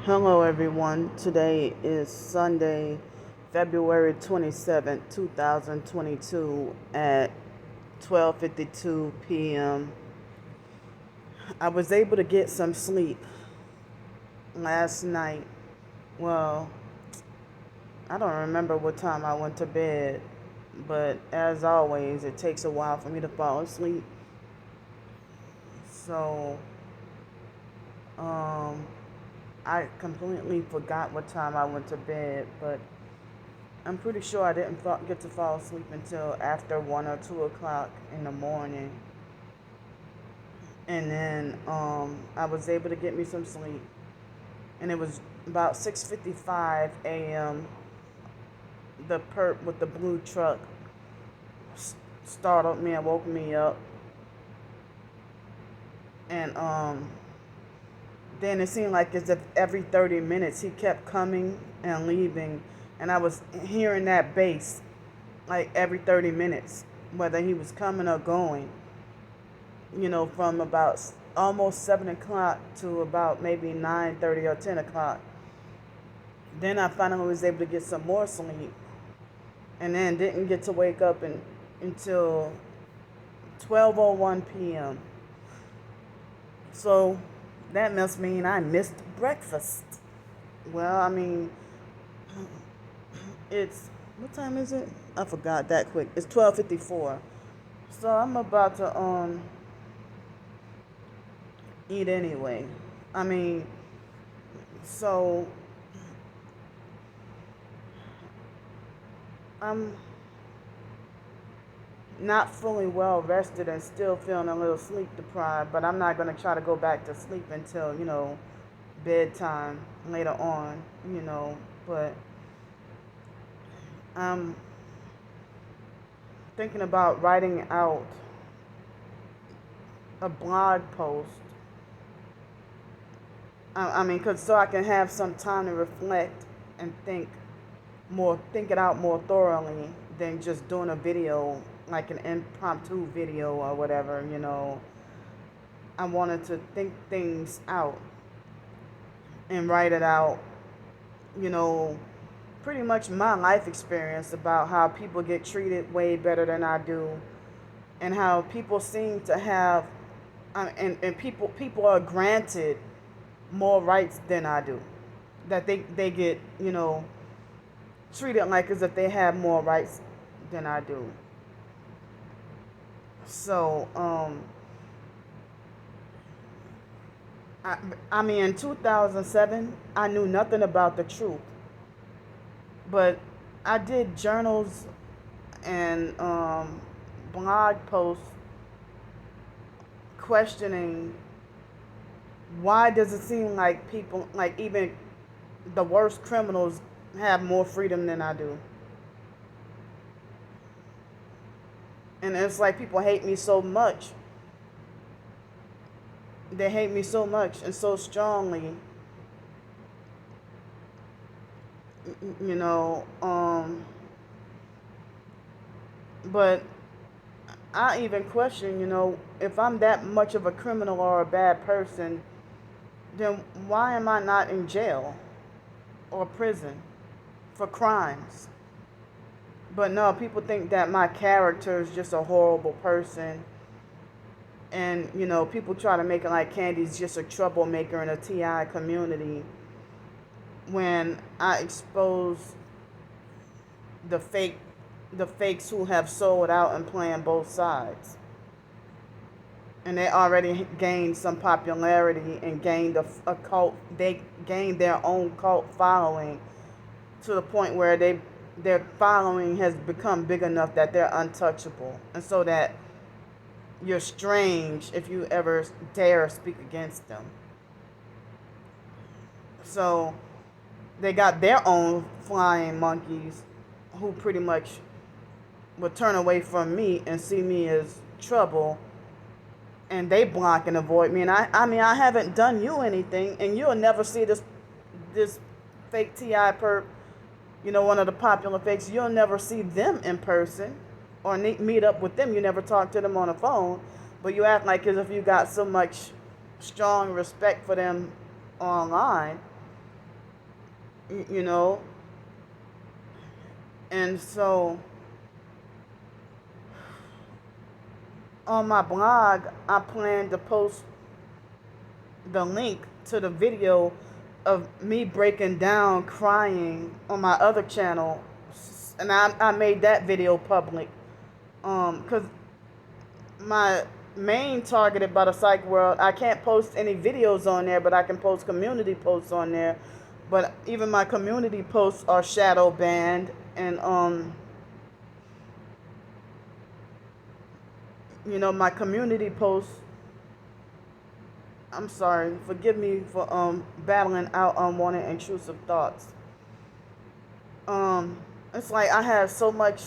Hello everyone. Today is Sunday, February 27th, 2022 at 12:52 p.m. I was able to get some sleep last night. Well, I don't remember what time I went to bed, but as always, it takes a while for me to fall asleep. So, um I completely forgot what time I went to bed, but I'm pretty sure I didn't get to fall asleep until after 1 or 2 o'clock in the morning. And then I was able to get me some sleep. And it was about 6:55 a.m. The perp with the blue truck startled me and woke me up. And then it seemed like as if every 30 minutes he kept coming and leaving. And I was hearing that bass like every 30 minutes, whether he was coming or going, from about almost 7 o'clock to about maybe 9:30 or 10 o'clock. Then I finally was able to get some more sleep and then didn't get to wake up until 12:01 p.m. So that must mean I missed breakfast. Well, I mean, it's, what time is it? I forgot that quick. It's 12:54. So I'm about to eat anyway. I mean, so I'm not fully well rested and still feeling a little sleep deprived, but I'm not going to try to go back to sleep until, bedtime later on, but I'm thinking about writing out a blog post. I mean, cause so I can have some time to reflect and think it out more thoroughly than just doing a video, like an impromptu video or whatever. I wanted to think things out and write it out. You know, Pretty much my life experience about how people get treated way better than I do, and how people seem to have, and people are granted more rights than I do. That they get, treated like as if they have more rights than I do. So, I mean, in 2007, I knew nothing about the truth, but I did journals and blog posts questioning why does it seem like people, like even the worst criminals, have more freedom than I do. And it's like people hate me so much. They hate me so much and so strongly. You know, but I even question, if I'm that much of a criminal or a bad person, then why am I not in jail or prison for crimes? But no, people think that my character is just a horrible person. And, people try to make it like Candy's just a troublemaker in a TI community when I expose the fakes who have sold out and playing both sides. And they already gained some popularity and gained a cult. They gained their own cult following to the point where their following has become big enough that they're untouchable, and so that you're strange if you ever dare speak against them. So they got their own flying monkeys who pretty much would turn away from me and see me as trouble, and they block and avoid me. And I mean, I haven't done you anything, and you'll never see this fake TI perp, one of the popular fakes. You'll never see them in person or meet up with them. You never talk to them on the phone, but you act like as if you got so much strong respect for them online. you know. And so on my blog, I plan to post the link to the video of me breaking down crying on my other channel, and I made that video public, because my main targeted by the psych world, I can't post any videos on there, but I can post community posts on there. But even my community posts are shadow banned, and my community posts, I'm sorry, forgive me for battling out unwanted intrusive thoughts. It's like I have so much,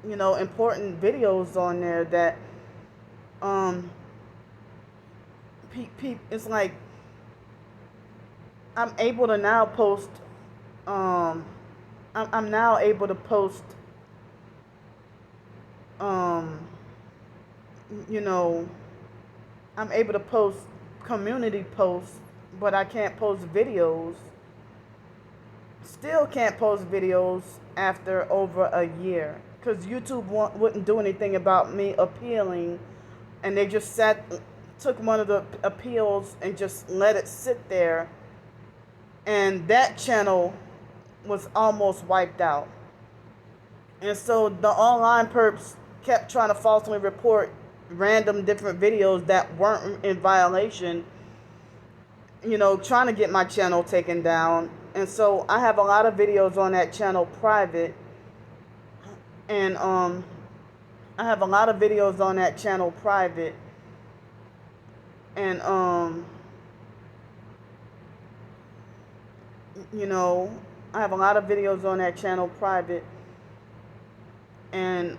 important videos on there that it's like I'm able to now post. I'm now able to post. Um, you know, I'm able to post community posts, but I can't post videos. Still can't post videos after over a year because YouTube wouldn't do anything about me appealing, and they just took one of the appeals and just let it sit there, and that channel was almost wiped out. And so the online perps kept trying to falsely report random different videos that weren't in violation, trying to get my channel taken down. And so I have a lot of videos on that channel private, and I have a lot of videos on that channel private, and I have a lot of videos on that channel private, and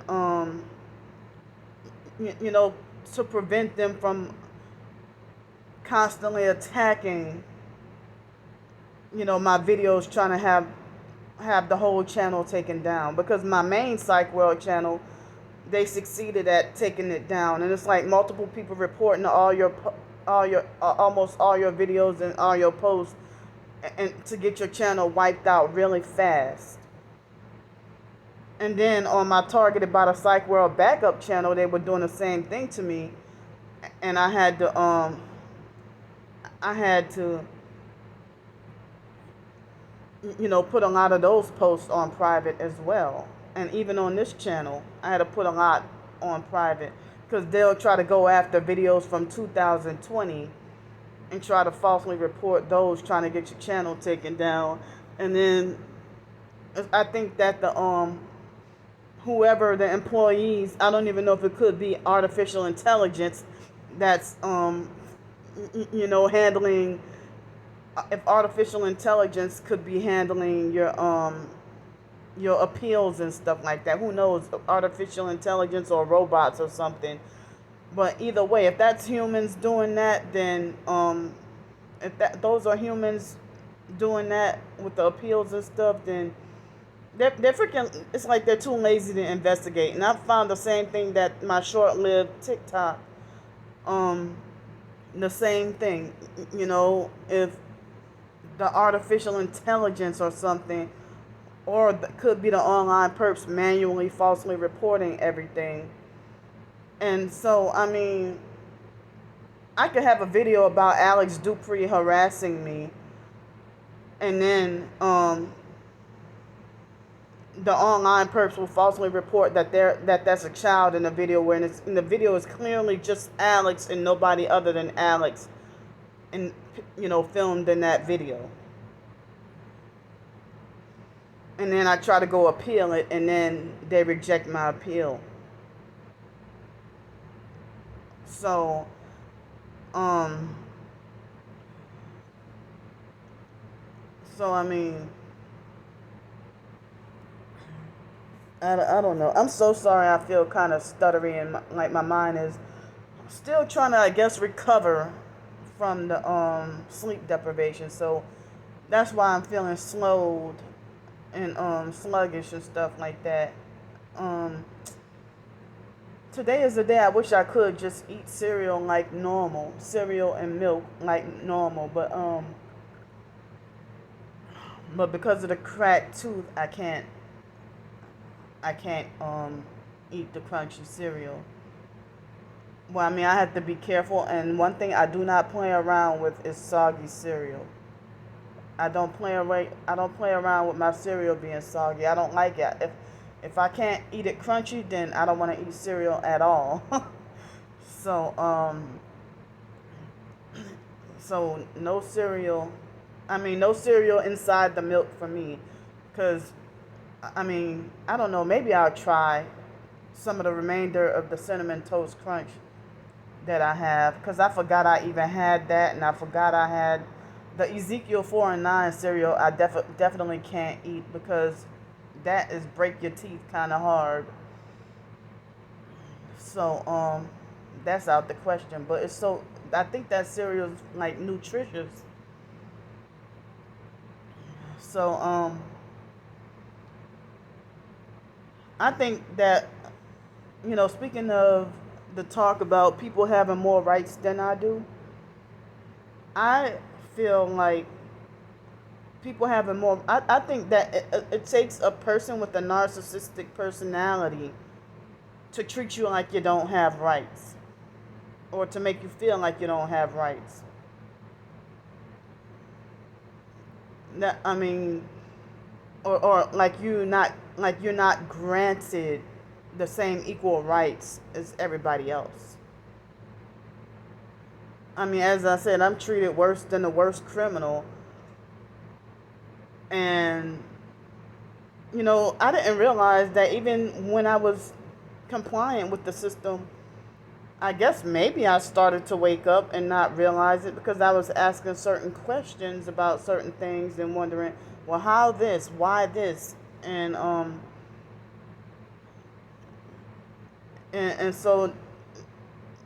to prevent them from constantly attacking my videos, trying to have the whole channel taken down, because my main Psych World channel, they succeeded at taking it down, and it's like multiple people reporting almost all your videos and all your posts, and to get your channel wiped out really fast. And then on my targeted by the Psych World backup channel, they were doing the same thing to me, and I had to put a lot of those posts on private as well. And even on this channel, I had to put a lot on private, because they'll try to go after videos from 2020 and try to falsely report those, trying to get your channel taken down. And then I think that whoever the employees, I don't even know if it could be artificial intelligence that's handling, if artificial intelligence could be handling your appeals and stuff like that. Who knows, artificial intelligence or robots or something. But either way, if that's humans doing that, then those are humans doing that with the appeals and stuff, then they're freaking, it's like they're too lazy to investigate. And I've found the same thing that my short-lived TikTok, the same thing, if the artificial intelligence or something, or could be the online perps manually falsely reporting everything. And so, I mean, I could have a video about Alex Dupree harassing me, and then the online perps will falsely report that that's a child in the video, where in the video is clearly just Alex and nobody other than Alex, and filmed in that video. And then I try to go appeal it, and then they reject my appeal. So, I mean, I don't know. I'm so sorry. I feel kind of stuttery, and like my mind is still trying to, I guess, recover from the sleep deprivation. So that's why I'm feeling slowed and sluggish and stuff like that. Today is the day I wish I could just eat cereal like normal, cereal and milk like normal, but But because of the cracked tooth, I can't eat the crunchy cereal. Well, I mean, I have to be careful. And one thing I do not play around with is soggy cereal. I don't play around with my cereal being soggy. I don't like it. If I can't eat it crunchy, then I don't want to eat cereal at all. so so no cereal. I mean, no cereal inside the milk for me, because I mean, I don't know. Maybe I'll try some of the remainder of the cinnamon toast crunch that I have, because I forgot I even had that, and I forgot I had the Ezekiel 4 and 9 cereal. I definitely can't eat, because that is break your teeth kind of hard. So that's out the question. But it's so, I think that cereal is like nutritious. So I think that, speaking of the talk about people having more rights than I do, I feel like people having more. I think that it takes a person with a narcissistic personality to treat you like you don't have rights, or to make you feel like you don't have rights. That, I mean, or like you're not granted the same equal rights as everybody else. I mean, as I said, I'm treated worse than the worst criminal. And, I didn't realize that even when I was compliant with the system, I guess maybe I started to wake up and not realize it, because I was asking certain questions about certain things and wondering, well, how this, why this, and so,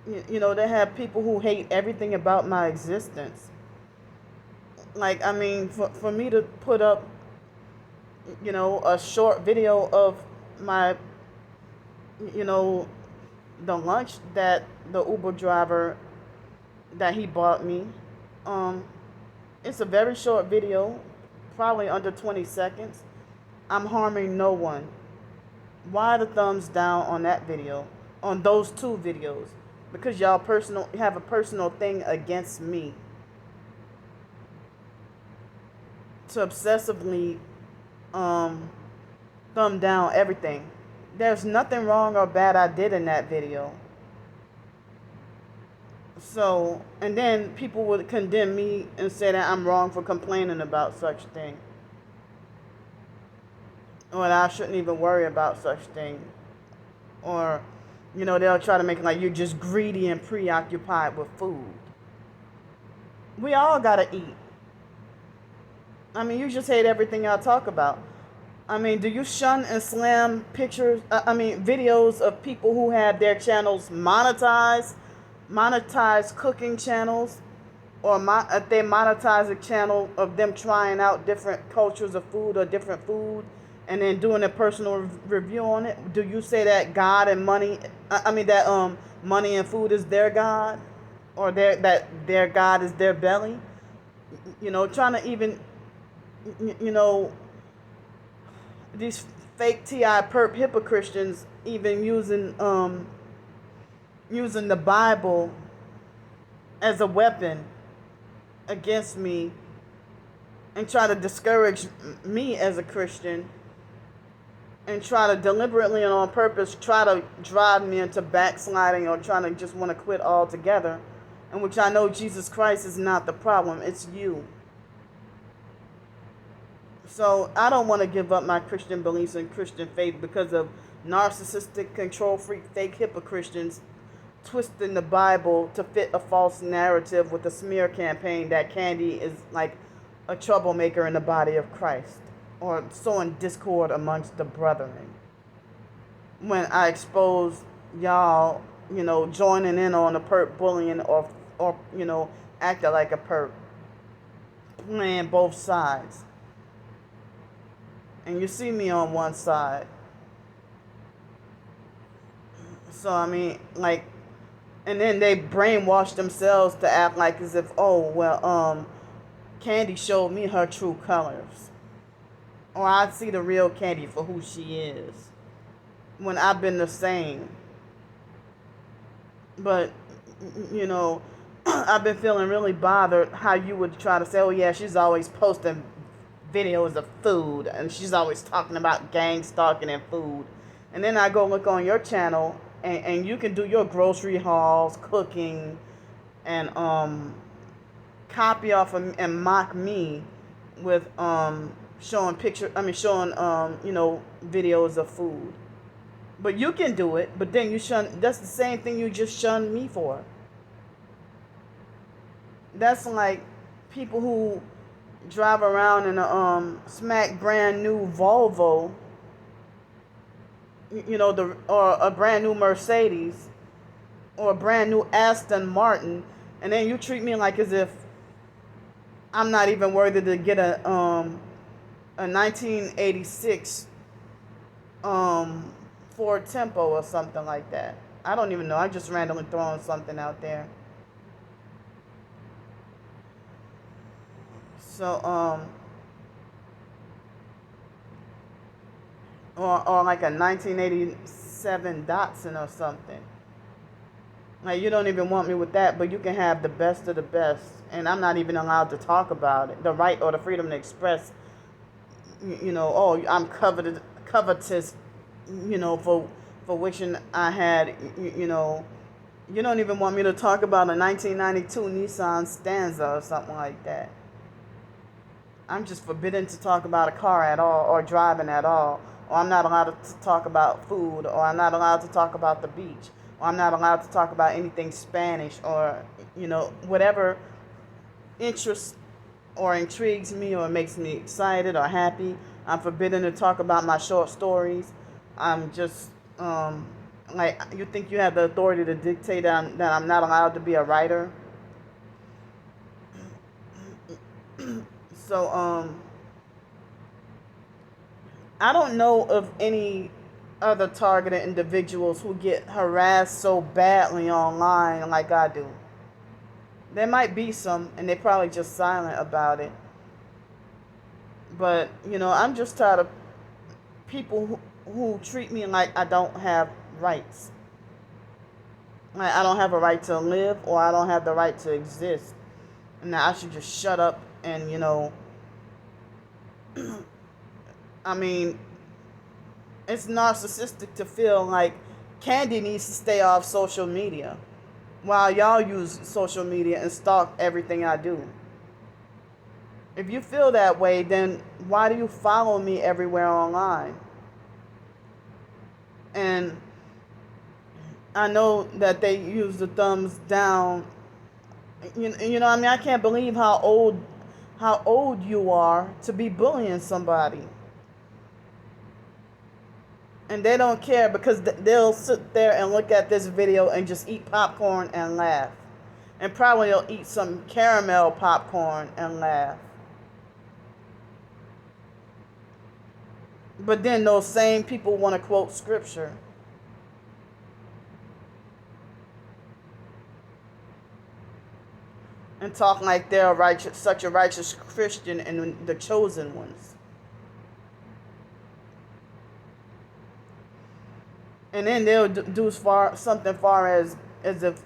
they have people who hate everything about my existence. Like, I mean, for me to put up, a short video of my, you know, the lunch that the Uber driver that he bought me, um, it's a very short video, probably under 20 seconds. I'm harming no one. Why the thumbs down on that video, on those two videos? Because y'all have a personal thing against me. To obsessively thumb down everything. There's nothing wrong or bad I did in that video. So, and then people would condemn me and say that I'm wrong for complaining about such thing. Or that I shouldn't even worry about such thing. Or, they'll try to make it like you're just greedy and preoccupied with food. We all gotta eat. I mean, you just hate everything y'all talk about. I mean, do you shun and slam videos of people who have their channels monetized cooking channels, or if they monetize a channel of them trying out different cultures of food or different food, and then doing a personal review on it? Do you say that God and money, that money and food is their God, or that their God is their belly? Trying to even, these fake TI perp hypocristians even using the Bible as a weapon against me, and try to discourage me as a Christian, and try to deliberately and on purpose try to drive me into backsliding, or trying to just want to quit altogether, in which I know Jesus Christ is not the problem, it's you. So I don't want to give up my Christian beliefs and Christian faith because of narcissistic, control freak, fake hypocristians twisting the Bible to fit a false narrative with a smear campaign that Candy is like a troublemaker in the body of Christ, or sowing discord amongst the brethren. When I expose y'all, joining in on the perp bullying, or acting like a perp, playing both sides. And you see me on one side. So, I mean, like, and then they brainwash themselves to act like as if, oh, well, Candy showed me her true colors. or I see the real Candy for who she is when I've been the same. But you know, I've been feeling really bothered how you would try to say, oh yeah, she's always posting videos of food and she's always talking about gang stalking and food. And then I go look on your channel and you can do your grocery hauls, cooking, and copy off of, and mock me with showing showing videos of food. But you can do it, but then you shun, that's the same thing you just shunned me for. That's like people who drive around in a smack brand new Volvo, or a brand new Mercedes or a brand new Aston Martin, and then you treat me like as if I'm not even worthy to get a 1986 Ford Tempo or something like that. I don't even know. I just randomly throwing something out there. So or like a 1987 Datsun or something. Like, you don't even want me with that, but you can have the best of the best, and I'm not even allowed to talk about it. The right or the freedom to express, oh, I'm covetous, for wishing I had, you don't even want me to talk about a 1992 Nissan Stanza or something like that. I'm just forbidden to talk about a car at all or driving at all. Or I'm not allowed to talk about food, or I'm not allowed to talk about the beach, or I'm not allowed to talk about anything Spanish, or, whatever interests or intrigues me or makes me excited or happy. I'm forbidden to talk about my short stories. I'm just, like, you think you have the authority to dictate that I'm not allowed to be a writer? So, I don't know of any other targeted individuals who get harassed so badly online like I do. There might be some, and they're probably just silent about it. But, I'm just tired of people who treat me like I don't have rights. Like I don't have a right to live, or I don't have the right to exist. And that I should just shut up and, I mean, it's narcissistic to feel like Candy needs to stay off social media while y'all use social media and stalk everything I do. If you feel that way, then why do you follow me everywhere online? And I know that they use the thumbs down. I can't believe how old you are to be bullying somebody. And they don't care because they'll sit there and look at this video and just eat popcorn and laugh. And probably they'll eat some caramel popcorn and laugh. But then those same people want to quote scripture. And talk like they're such a righteous Christian and the chosen ones. And then they'll do something far as if,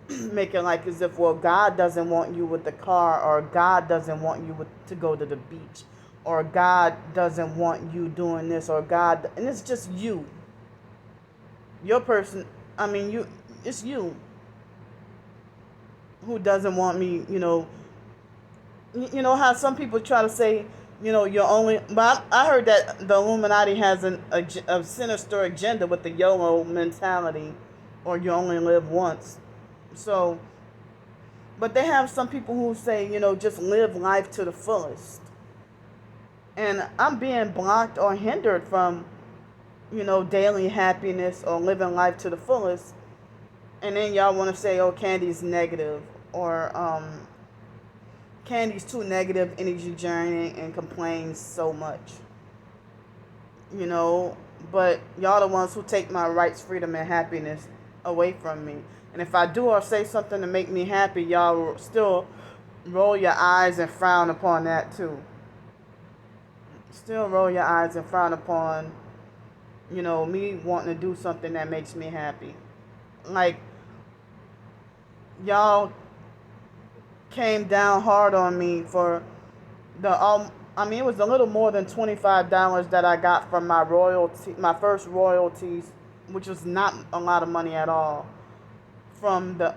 make it like as if, well, God doesn't want you with the car, or God doesn't want you to go to the beach, or God doesn't want you doing this, or God, and it's just you. Your person, it's you who doesn't want me, how some people try to say, you're only, but I heard that the Illuminati has a sinister agenda with the YOLO mentality, or you only live once. So, but they have some people who say, just live life to the fullest. And I'm being blocked or hindered from, daily happiness or living life to the fullest. And then y'all want to say, oh, Candy's negative, or Candy's too negative, energy draining, and complains so much. But y'all the ones who take my rights, freedom, and happiness away from me. And if I do or say something to make me happy, y'all will still roll your eyes and frown upon that too. still roll your eyes and frown upon, me wanting to do something that makes me happy. Like, y'all came down hard on me for it was a little more than $25 that I got from my first royalties, which was not a lot of money at all, from the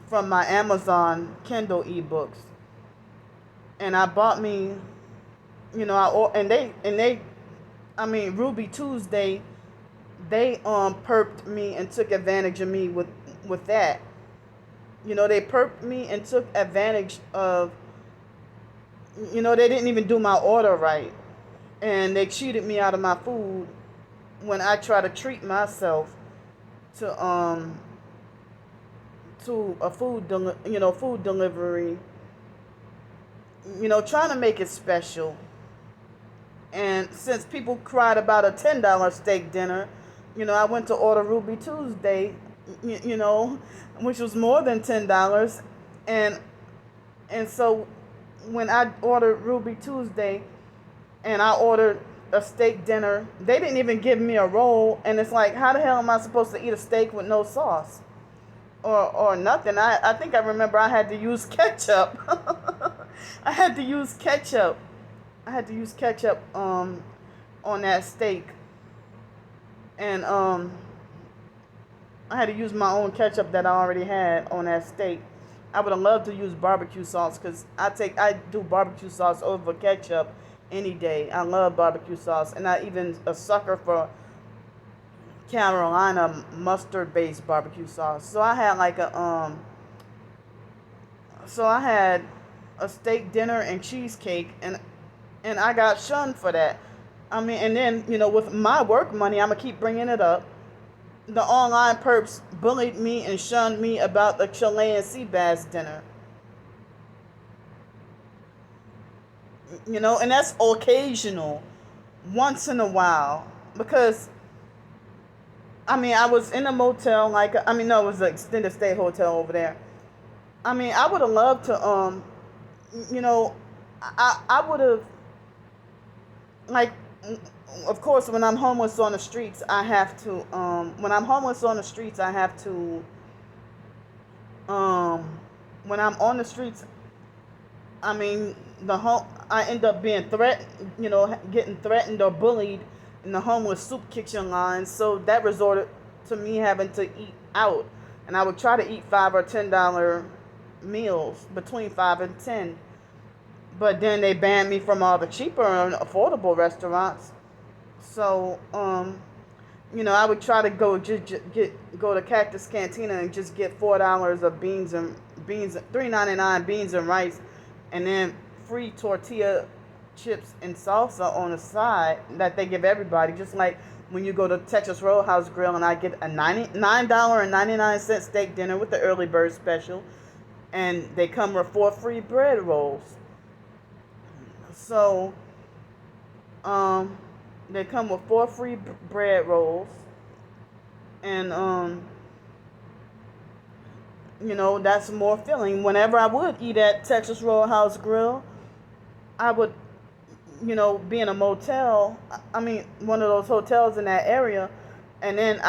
from my Amazon Kindle ebooks. And I bought me, Ruby Tuesday, they perped me and took advantage of me with that. They perped me and took advantage of, they didn't even do my order right. And they cheated me out of my food when I try to treat myself to a food delivery, trying to make it special. And since people cried about a $10 steak dinner, I went to order Ruby Tuesday, which was more than $10. And so when I ordered Ruby Tuesday and I ordered a steak dinner, they didn't even give me a roll. And it's like, how the hell am I supposed to eat a steak with no sauce or nothing? I think I remember I had to use ketchup. I had to use ketchup on that steak. And I had to use my own ketchup that I already had on that steak. I would have loved to use barbecue sauce because I do barbecue sauce over ketchup any day. I love barbecue sauce, and I even a sucker for Carolina mustard-based barbecue sauce. So I had a steak dinner and cheesecake, and I got shunned for that. And then with my work money, I'm gonna keep bringing it up. The online perps bullied me and shunned me about the Chilean sea bass dinner. And that's occasional, once in a while, because I was in a motel, no, it was an extended stay hotel over there. I would have loved to, I would have, like, of course, when I'm homeless on the streets, I have to, when I'm on the streets, I end up being threatened, getting threatened or bullied in the homeless soup kitchen lines. So that resorted to me having to eat out, and I would try to eat $5 or $10 meals, between 5 and 10. But then they banned me from all the cheaper and affordable restaurants. So, I would try to go to Cactus Cantina and just get $4 of beans, $3.99 beans and rice, and then free tortilla chips and salsa on the side that they give everybody. Just like when you go to Texas Roadhouse Grill and I get a $9.99 steak dinner with the early bird special, and they come with 4 free bread rolls. So, they come with 4 free bread rolls, and that's more filling. Whenever I would eat at Texas Roadhouse Grill, I would, be in a motel. One of those hotels in that area, and then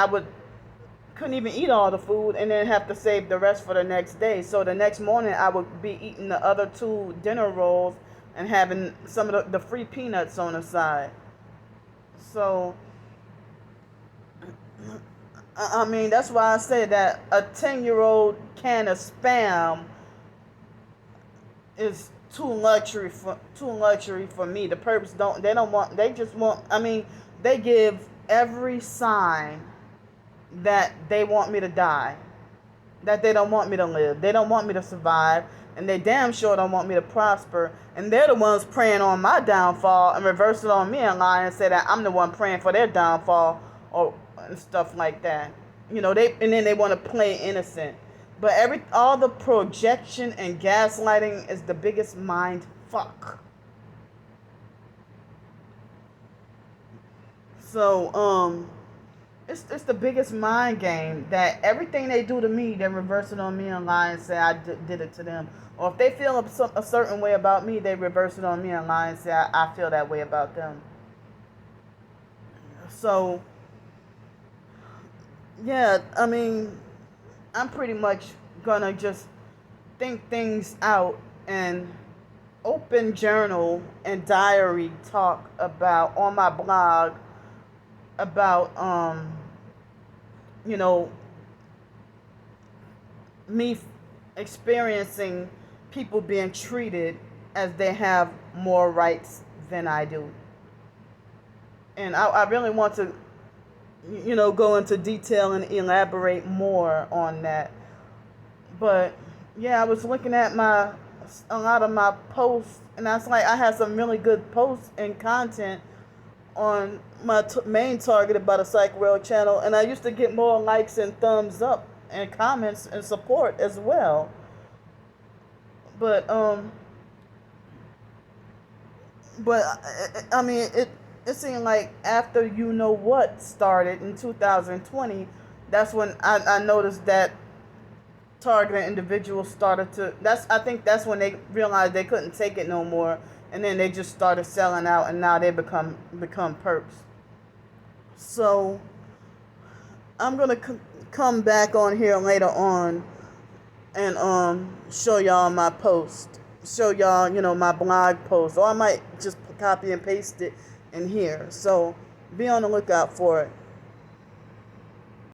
couldn't even eat all the food, and then have to save the rest for the next day. So the next morning, I would be eating the other 2 dinner rolls and having some of the free peanuts on the side. So, that's why I say that a 10-year-old can of Spam is too luxury for me. The perps they give every sign that they want me to die, that they don't want me to live, they don't want me to survive, and they damn sure don't want me to prosper. And they're the ones praying on my downfall and reverse it on me and lie and say that I'm the one praying for their downfall and stuff like that. And then they want to play innocent. But all the projection and gaslighting is the biggest mind fuck. So, it's the biggest mind game that everything they do to me, they reverse it on me and lie and say did it to them. Or if they feel a certain way about me, they reverse it on me and lie and say I feel that way about them. So, yeah, I mean, I'm pretty much gonna just think things out and open journal and diary talk about on my blog about you know me experiencing people being treated as they have more rights than I do. And I really want to, go into detail and elaborate more on that. But yeah, I was looking at a lot of my posts, and I was like, I had some really good posts and content on my main target about a Psych World channel, and I used to get more likes and thumbs up and comments and support as well. But I mean, it seemed like after You Know What started in 2020, that's when I noticed that targeted individuals started to. I think that's when they realized they couldn't take it no more, and then they just started selling out, and now they become perps. So I'm gonna come back on here later on and show y'all my post, show y'all my blog post, or I might just copy and paste it in here. So be on the lookout for it.